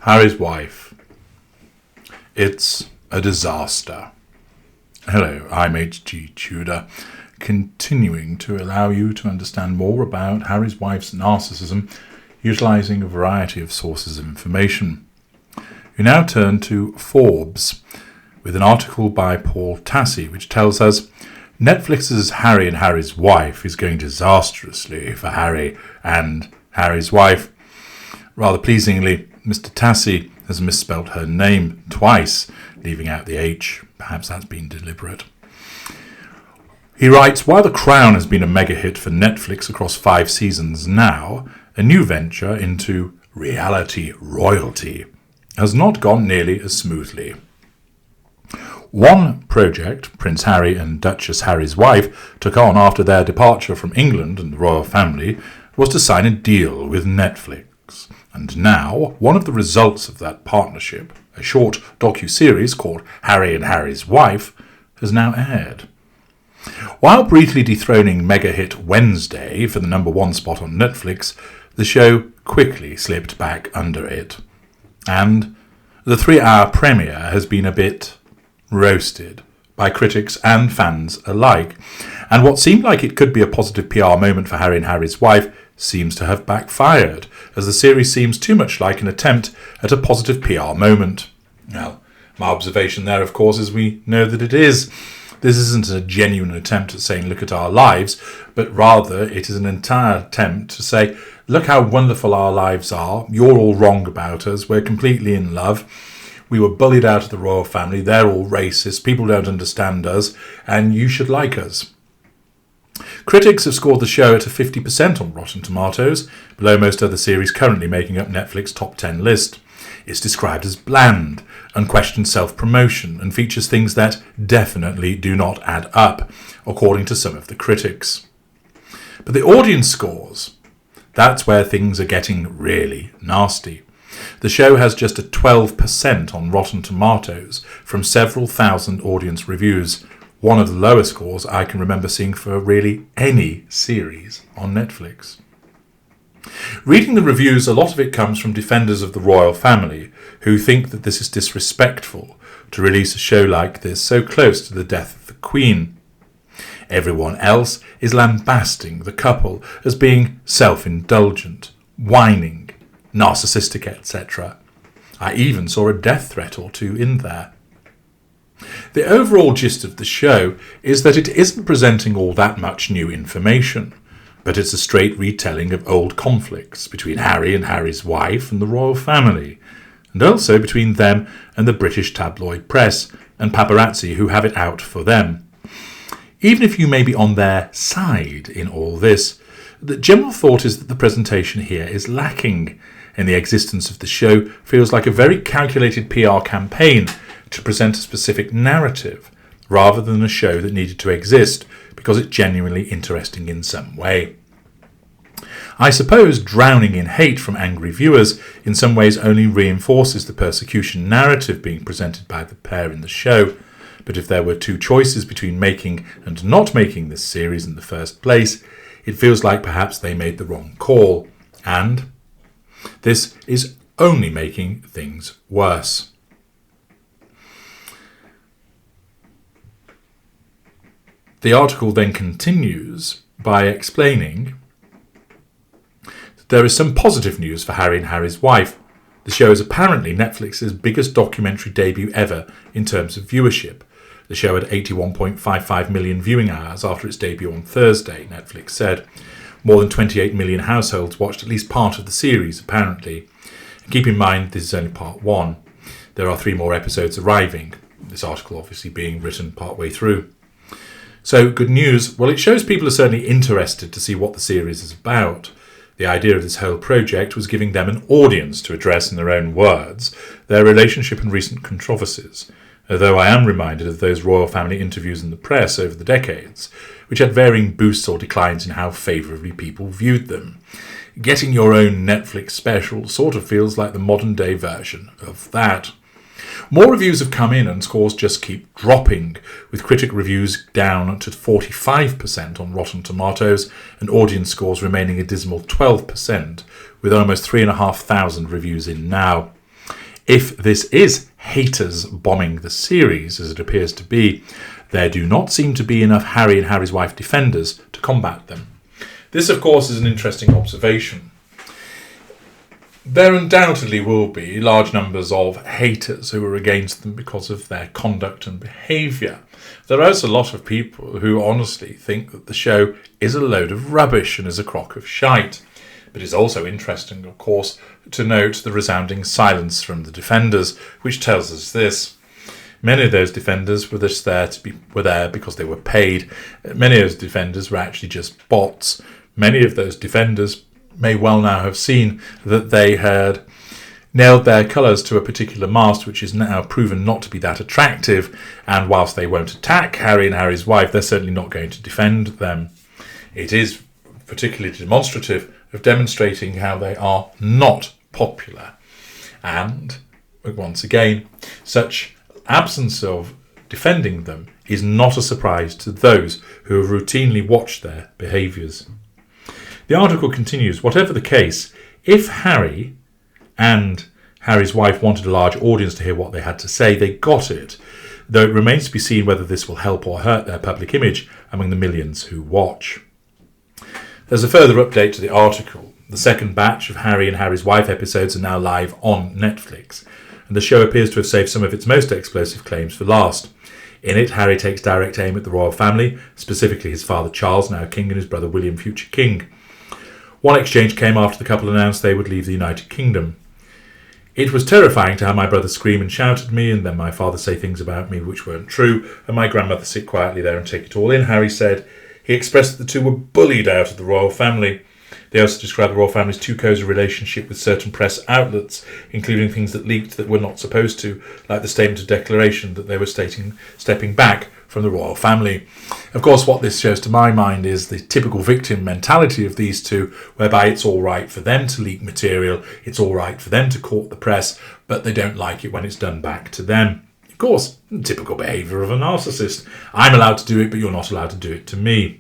Harry's wife. It's a disaster. Hello, I'm H.G. Tudor, continuing to allow you to understand more about Harry's wife's narcissism, utilising a variety of sources of information. We now turn to Forbes, with an article by Paul Tassi, which tells us Netflix's Harry and Harry's wife is going disastrously for Harry and Harry's wife. Rather pleasingly, Mr. Tassi has misspelt her name twice, leaving out the H. Perhaps that's been deliberate. He writes, while The Crown has been a mega hit for Netflix across 5 seasons now, a new venture into reality royalty has not gone nearly as smoothly. One project Prince Harry and Duchess Harry's wife took on after their departure from England and the royal family was to sign a deal with Netflix. And now, one of the results of that partnership, a short docu-series called Harry and Harry's Wife, has now aired. While briefly dethroning mega hit Wednesday for the #1 spot on Netflix, the show quickly slipped back under it. And the 3-hour premiere has been a bit roasted by critics and fans alike. And what seemed like it could be a positive PR moment for Harry and Harry's wife seems to have backfired, as the series seems too much like an attempt at a positive PR moment. Now, my observation there, of course, is we know that it is. This isn't a genuine attempt at saying, look at our lives, but rather it is an entire attempt to say, look how wonderful our lives are, you're all wrong about us, we're completely in love, we were bullied out of the royal family, they're all racist, people don't understand us, and you should like us. Critics have scored the show at a 50% on Rotten Tomatoes, below most other series currently making up Netflix's top 10 list. It's described as bland, unquestioned self-promotion, and features things that definitely do not add up, according to some of the critics. But the audience scores, that's where things are getting really nasty. The show has just a 12% on Rotten Tomatoes from several thousand audience reviews, one of the lowest scores I can remember seeing for really any series on Netflix. Reading the reviews, a lot of it comes from defenders of the royal family who think that this is disrespectful to release a show like this so close to the death of the Queen. Everyone else is lambasting the couple as being self-indulgent, whining, narcissistic, etc. I even saw a death threat or two in there. The overall gist of the show is that it isn't presenting all that much new information, but it's a straight retelling of old conflicts between Harry and Harry's wife and the royal family, and also between them and the British tabloid press and paparazzi who have it out for them. Even if you may be on their side in all this, the general thought is that the presentation here is lacking, and the existence of the show feels like a very calculated PR campaign to present a specific narrative, rather than a show that needed to exist because it's genuinely interesting in some way. I suppose drowning in hate from angry viewers in some ways only reinforces the persecution narrative being presented by the pair in the show, but if there were 2 choices between making and not making this series in the first place, it feels like perhaps they made the wrong call, and this is only making things worse. The article then continues by explaining that there is some positive news for Harry and Harry's wife. The show is apparently Netflix's biggest documentary debut ever in terms of viewership. The show had 81.55 million viewing hours after its debut on Thursday, Netflix said. More than 28 million households watched at least part of the series, apparently. And keep in mind, this is only part 1. There are 3 more episodes arriving, this article obviously being written partway through. So, good news. Well, it shows people are certainly interested to see what the series is about. The idea of this whole project was giving them an audience to address in their own words their relationship and recent controversies, although I am reminded of those royal family interviews in the press over the decades, which had varying boosts or declines in how favourably people viewed them. Getting your own Netflix special sort of feels like the modern-day version of that. More reviews have come in and scores just keep dropping, with critic reviews down to 45% on Rotten Tomatoes and audience scores remaining a dismal 12%, with almost 3,500 reviews in now. If this is haters bombing the series, as it appears to be, there do not seem to be enough Harry and Harry's wife defenders to combat them. This, of course, is an interesting observation. There undoubtedly will be large numbers of haters who are against them because of their conduct and behaviour. There is a lot of people who honestly think that the show is a load of rubbish and is a crock of shite. But it's also interesting, of course, to note the resounding silence from the defenders, which tells us this. Many of those defenders were there because they were paid. Many of those defenders were actually just bots. Many of those defenders may well now have seen that they had nailed their colours to a particular mast, which is now proven not to be that attractive, and whilst they won't attack Harry and Harry's wife, they're certainly not going to defend them. It is particularly demonstrative of demonstrating how they are not popular. And, once again, such absence of defending them is not a surprise to those who have routinely watched their behaviours. The article continues, whatever the case, if Harry and Harry's wife wanted a large audience to hear what they had to say, they got it, though it remains to be seen whether this will help or hurt their public image among the millions who watch. There's a further update to the article. The second batch of Harry and Harry's wife episodes are now live on Netflix, and the show appears to have saved some of its most explosive claims for last. In it, Harry takes direct aim at the royal family, specifically his father Charles, now king, and his brother William, future king. One exchange came after the couple announced they would leave the United Kingdom. It was terrifying to have my brother scream and shout at me, and then my father say things about me which weren't true, and my grandmother sit quietly there and take it all in, Harry said. He expressed that the two were bullied out of the royal family. They also described the royal family's too cosy relationship with certain press outlets, including things that leaked that were not supposed to, like the statement of declaration that they were stepping back from the royal family. Of course, what this shows to my mind is the typical victim mentality of these two, whereby it's all right for them to leak material, it's all right for them to court the press, but they don't like it when it's done back to them. Of course, typical behaviour of a narcissist. I'm allowed to do it, but you're not allowed to do it to me.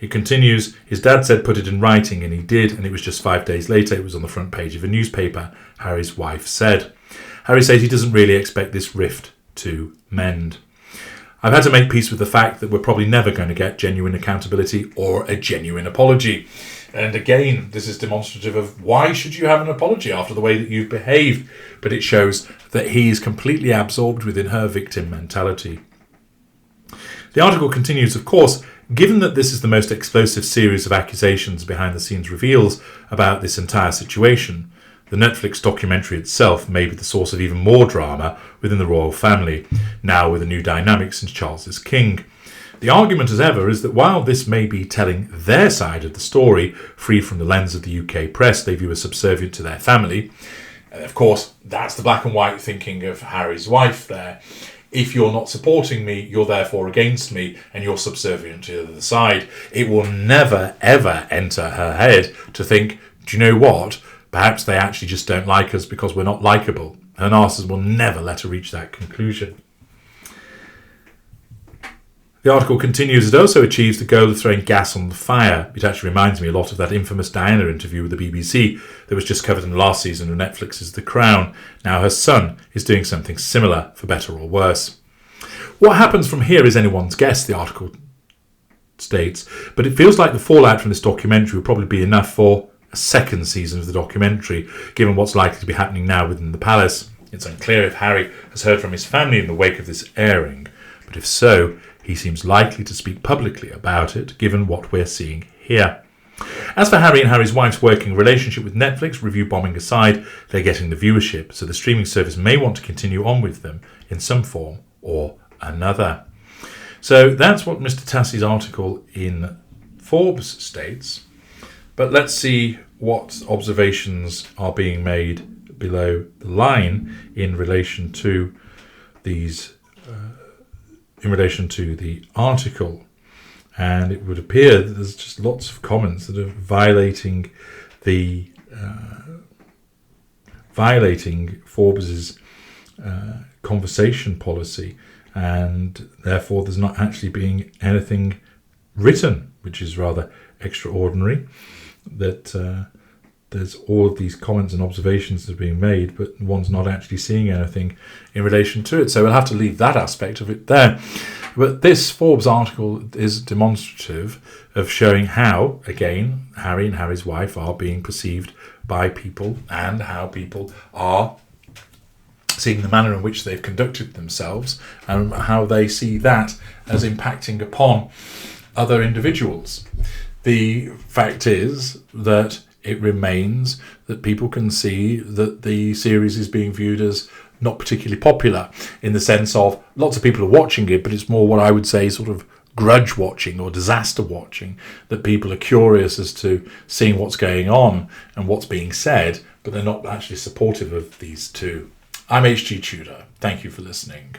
It continues, his dad said put it in writing, and he did, and it was just 5 days later it was on the front page of a newspaper, Harry's wife said. Harry says he doesn't really expect this rift to mend. I've had to make peace with the fact that we're probably never going to get genuine accountability or a genuine apology. And again, this is demonstrative of why should you have an apology after the way that you've behaved? But it shows that he is completely absorbed within her victim mentality. The article continues, of course, given that this is the most explosive series of accusations behind the scenes reveals about this entire situation, the Netflix documentary itself may be the source of even more drama within the royal family, now with a new dynamic since Charles is king. The argument, as ever, is that while this may be telling their side of the story, free from the lens of the UK press they view as subservient to their family, of course, that's the black and white thinking of Harry's wife there. If you're not supporting me, you're therefore against me, and you're subservient to the other side. It will never, ever enter her head to think, do you know what? Perhaps they actually just don't like us because we're not likeable. Her narcissism will never let her reach that conclusion. The article continues, it also achieves the goal of throwing gas on the fire. It actually reminds me a lot of that infamous Diana interview with the BBC that was just covered in the last season of Netflix's The Crown. Now her son is doing something similar, for better or worse. What happens from here is anyone's guess, the article states, but it feels like the fallout from this documentary will probably be enough for a second season of the documentary, given what's likely to be happening now within the palace. It's unclear if Harry has heard from his family in the wake of this airing, but if so, he seems likely to speak publicly about it, given what we're seeing here. As for Harry and Harry's wife's working relationship with Netflix, review bombing aside, they're getting the viewership, so the streaming service may want to continue on with them in some form or another. So that's what Mr. Tassie's article in Forbes states. But let's see what observations are being made below the line in relation to these in relation to the article, and it would appear that there's just lots of comments that are violating Forbes's conversation policy, and therefore there's not actually being anything written, which is rather extraordinary. That there's all of these comments and observations that are being made, but one's not actually seeing anything in relation to it. So we'll have to leave that aspect of it there. But this Forbes article is demonstrative of showing how, again, Harry and Harry's wife are being perceived by people, and how people are seeing the manner in which they've conducted themselves, and how they see that as impacting upon other individuals. The fact is that it remains that people can see that the series is being viewed as not particularly popular, in the sense of lots of people are watching it, but it's more what I would say sort of grudge watching or disaster watching, that people are curious as to seeing what's going on and what's being said, but they're not actually supportive of these two. I'm H.G. Tudor. Thank you for listening.